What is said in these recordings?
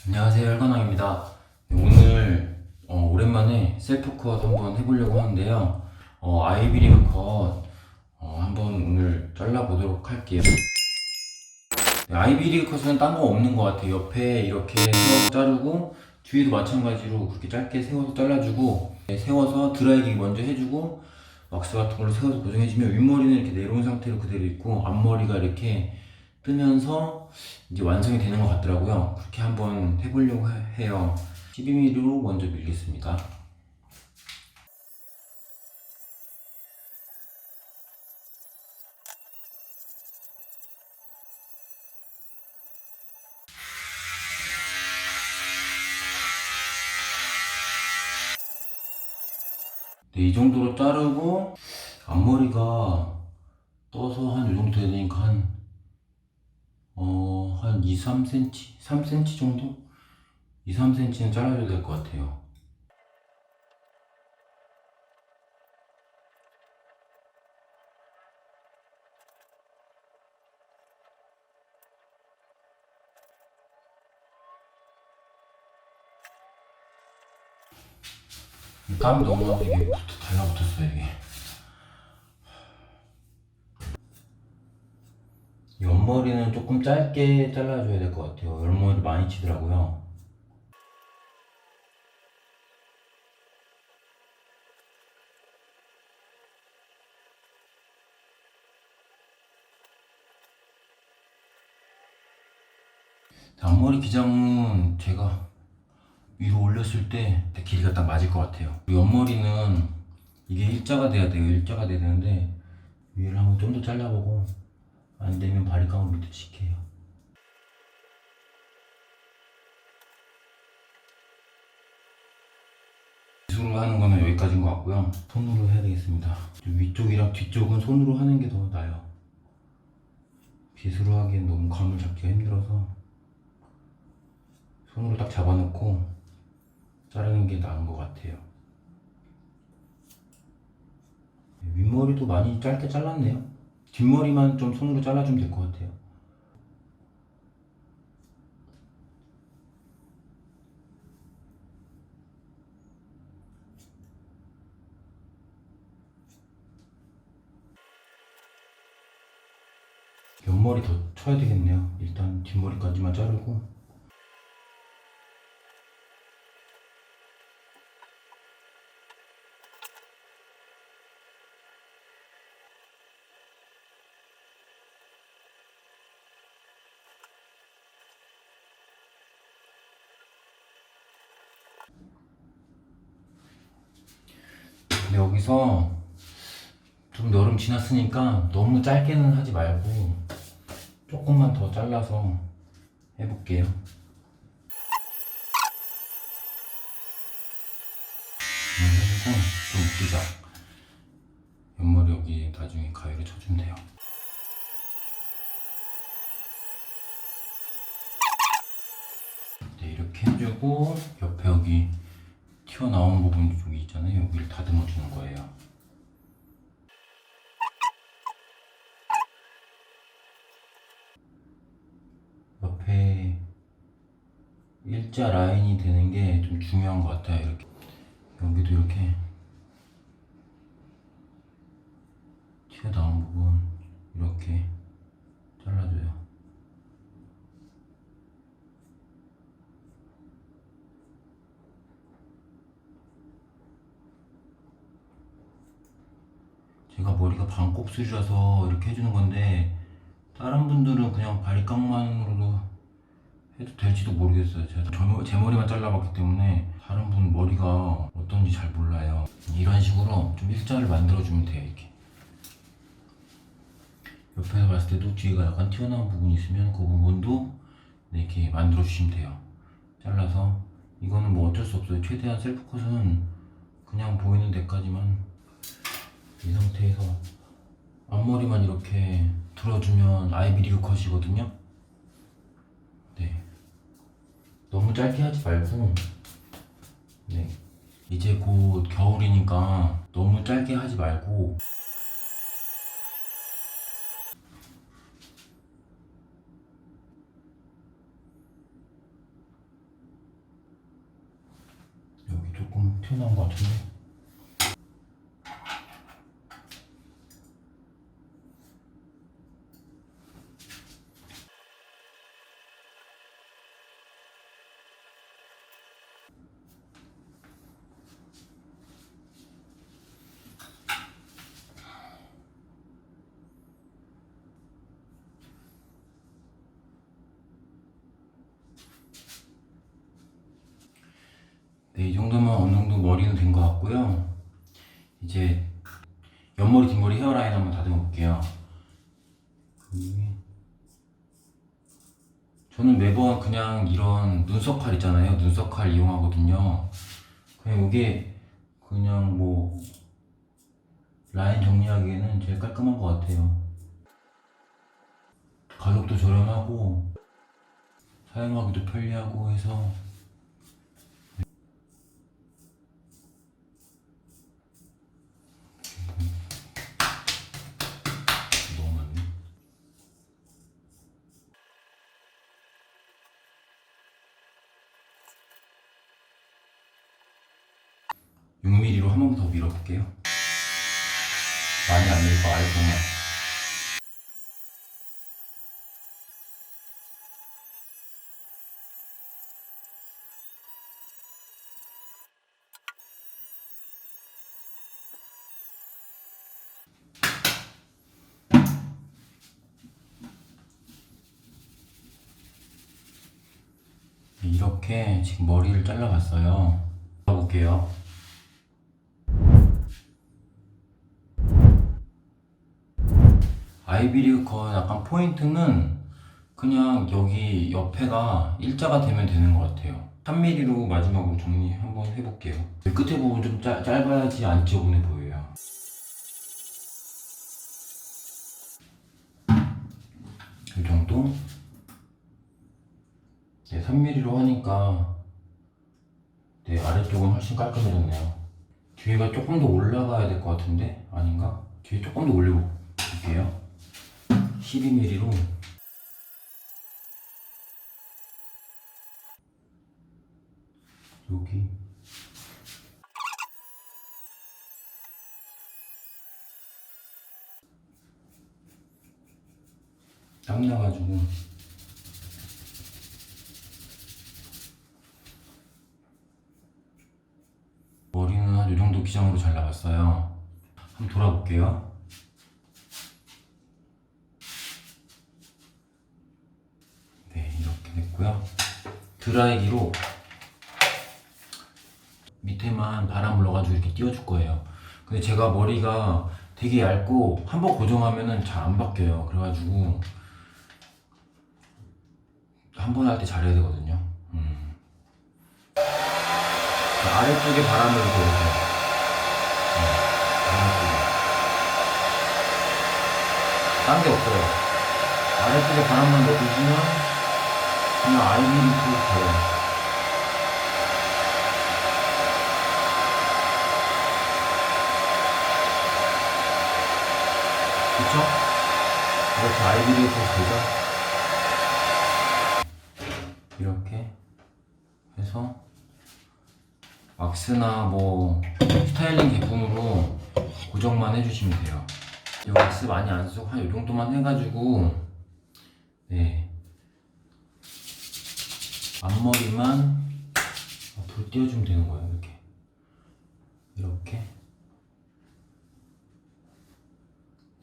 안녕하세요, 혈관왕입니다. 오늘 오랜만에 셀프 컷 한번 해보려고 하는데요. 아이비리그 컷 한번 오늘 잘라보도록 할게요. 네, 아이비리그 컷은 딴 거 없는 것 같아요. 옆에 이렇게 세워서 자르고 뒤에도 마찬가지로 그렇게 짧게 세워서 잘라주고, 네, 세워서 드라이기 먼저 해주고 왁스 같은 걸로 세워서 고정해주면 윗머리는 이렇게 내려온 상태로 그대로 있고 앞머리가 이렇게 뜨면서 이제 완성이 되는 것 같더라고요. 그렇게 한번 해보려고 해요. 12mm로 먼저 밀겠습니다. 네, 이 정도로 자르고 앞머리가 떠서 한 이 정도 돼야 되니까 한 2, 3cm? 3cm 정도? 2, 3cm는 잘라줘야 될 것 같아요. 땀이 너무 나서 이게 달라붙었어요, 이게. 옆머리는 조금 짧게 잘라줘야 될 것 같아요. 옆머리 많이 치더라고요. 앞머리 기장은 제가 위로 올렸을 때 길이가 딱 맞을 것 같아요. 옆머리는 이게 일자가 돼야 돼요. 일자가 돼야 되는데 위를 한번 좀 더 잘라보고 안 되면 바리깡으로 밑에 칠게요. 빗으로 하는 거는 여기까지인 것 같고요. 손으로 해야 되겠습니다. 위쪽이랑 뒤쪽은 손으로 하는 게 더 나아요. 빗으로 하기엔 너무 감을 잡기가 힘들어서 손으로 딱 잡아놓고 자르는 게 나은 것 같아요. 윗머리도 많이 짧게 잘랐네요. 뒷머리만 좀 손으로 잘라주면 될 것 같아요. 옆머리 더 쳐야 되겠네요. 일단 뒷머리까지만 자르고. 근데 여기서 좀 여름 지났으니까 너무 짧게는 하지 말고 조금만 더 잘라서 해볼게요. 해주고 좀 웃기자. 옆머리 여기 나중에 가위로 쳐주면 돼요. 네, 이렇게 해주고 옆에 여기 튀어나온 부분 쪽이 있잖아요. 여기를 다듬어 주는 거예요. 옆에 일자 라인이 되는 게 좀 중요한 것 같아요. 이렇게 여기도 이렇게 튀어나온 부분 이렇게 잘라줘요. 제가 머리가 반곱슬이라서 이렇게 해주는 건데 다른 분들은 그냥 바리깡만으로도 해도 될지도 모르겠어요. 제가 제 머리만 잘라봤기 때문에 다른 분 머리가 어떤지 잘 몰라요. 이런 식으로 좀 일자를 만들어주면 돼요. 이렇게 옆에서 봤을 때도 뒤가 약간 튀어나온 부분이 있으면 그 부분도 이렇게 만들어주시면 돼요. 잘라서 이거는 뭐 어쩔 수 없어요. 최대한 셀프 컷은 그냥 보이는 데까지만 이 상태에서 앞머리만 이렇게 들어주면 아이비리그 컷이거든요. 네, 너무 짧게 하지 말고, 네, 이제 곧 겨울이니까 너무 짧게 하지 말고 튀어나온 것 같은데. 네, 이 정도면 어느 정도 머리는 된 것 같고요. 이제 옆머리, 뒷머리 헤어라인 한번 다듬어 볼게요. 저는 매번 그냥 이런 눈썹 칼 있잖아요. 눈썹 칼 이용하거든요. 그냥 이게 그냥 뭐 라인 정리하기에는 제일 깔끔한 것 같아요. 가격도 저렴하고 사용하기도 편리하고 해서. 너무 많네. 6mm로 한 번 더 밀어볼게요. 많이 안 밀고 아래쪽만. 이렇게 지금 머리를 잘라봤어요. 볼게요. 아이비리그 컷 약간 포인트는 그냥 여기 옆에가 일자가 되면 되는 것 같아요. 3mm로 마지막으로 정리 한번 해볼게요. 끝에 부분 좀 짧아야지 안 지저분해 보여요. 이 정도? 네, 3mm로 하니까 네, 아래쪽은 훨씬 깔끔해졌네요. 뒤에가 조금 더 올라가야 될 것 같은데? 아닌가? 뒤에 조금 더 올리고 볼게요. 12mm로. 여기 땀 나가지고 머리는 한 이 정도 기장으로 잘라봤어요. 한번 돌아볼게요. 네, 이렇게 됐고요. 드라이기로 밑에만 바람을 넣어가지고 이렇게 띄워줄 거예요. 근데 제가 머리가 되게 얇고 한번 고정하면은 잘 안 바뀌어요. 그래가지고 한 번 할 때 잘해야 되거든요. 아래쪽에 바람을 넣어주세요. 아래쪽에. 딴 게 없어요. 아래쪽에 바람만 넣어주시면 그냥 아이비리로 돼요. 그쵸? 이렇게 아이비리로 되죠? 이렇게 해서 왁스나 뭐 스타일링 제품으로 고정만 해주시면 돼요. 이 왁스 많이 안 쓰고 한 이 정도만 해가지고 네, 앞머리만 앞으로 띄워주면 되는 거예요. 이렇게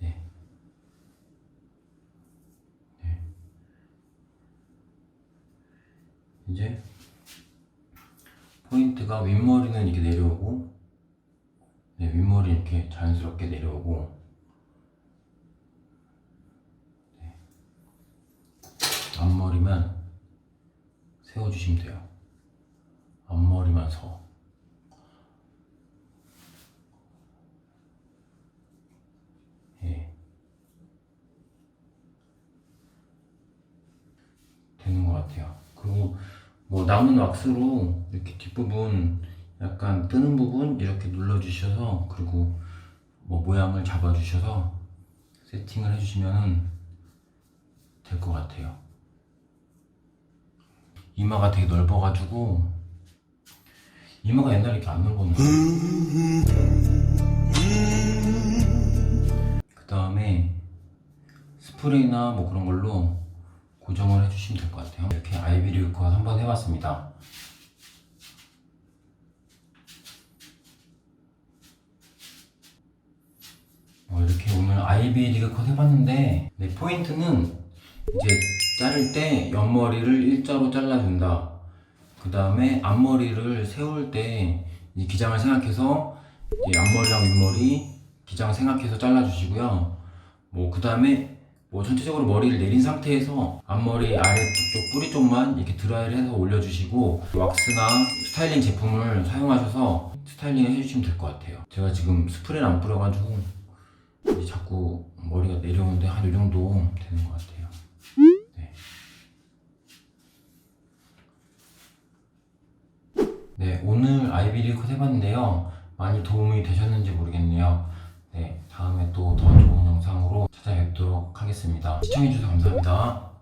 네. 네. 이제 포인트가 윗머리는 이렇게 내려오고, 네, 윗머리 이렇게 자연스럽게 내려오고, 네. 앞머리만 세워주시면 돼요. 앞머리만 서. 예. 되는 것 같아요. 그리고 뭐 남은 왁스로 이렇게 뒷부분 약간 뜨는 부분 이렇게 눌러주셔서, 그리고 뭐 모양을 잡아주셔서 세팅을 해주시면 될 것 같아요. 이마가 되게 넓어가지고 이마가 옛날에 이렇게 안 넓었는데. 그 다음에 스프레이나 뭐 그런 걸로 고정을 해주시면 될 것 같아요. 이렇게 아이비리 컷 한번 해봤습니다. 이렇게 오늘 아이비 리그 컷 해봤는데, 네, 포인트는 이제 자를 때 옆머리를 일자로 잘라준다. 그 다음에 앞머리를 세울 때 이 기장을 생각해서 이 앞머리랑 윗머리 기장 생각해서 잘라주시고요. 그 다음에 전체적으로 머리를 내린 상태에서 앞머리 아래쪽 뿌리 쪽만 이렇게 드라이를 해서 올려주시고, 왁스나 스타일링 제품을 사용하셔서 스타일링을 해주시면 될 것 같아요. 제가 지금 스프레이를 안 뿌려가지고 이제 자꾸 머리가 내려오는데 한 이 정도 되는 것 같아요. 네. 네, 오늘 아이비리 컷 해봤는데요. 많이 도움이 되셨는지 모르겠네요. 네, 다음에 또 더 좋은 영상으로 찾아뵙도록 하겠습니다. 시청해주셔서 감사합니다.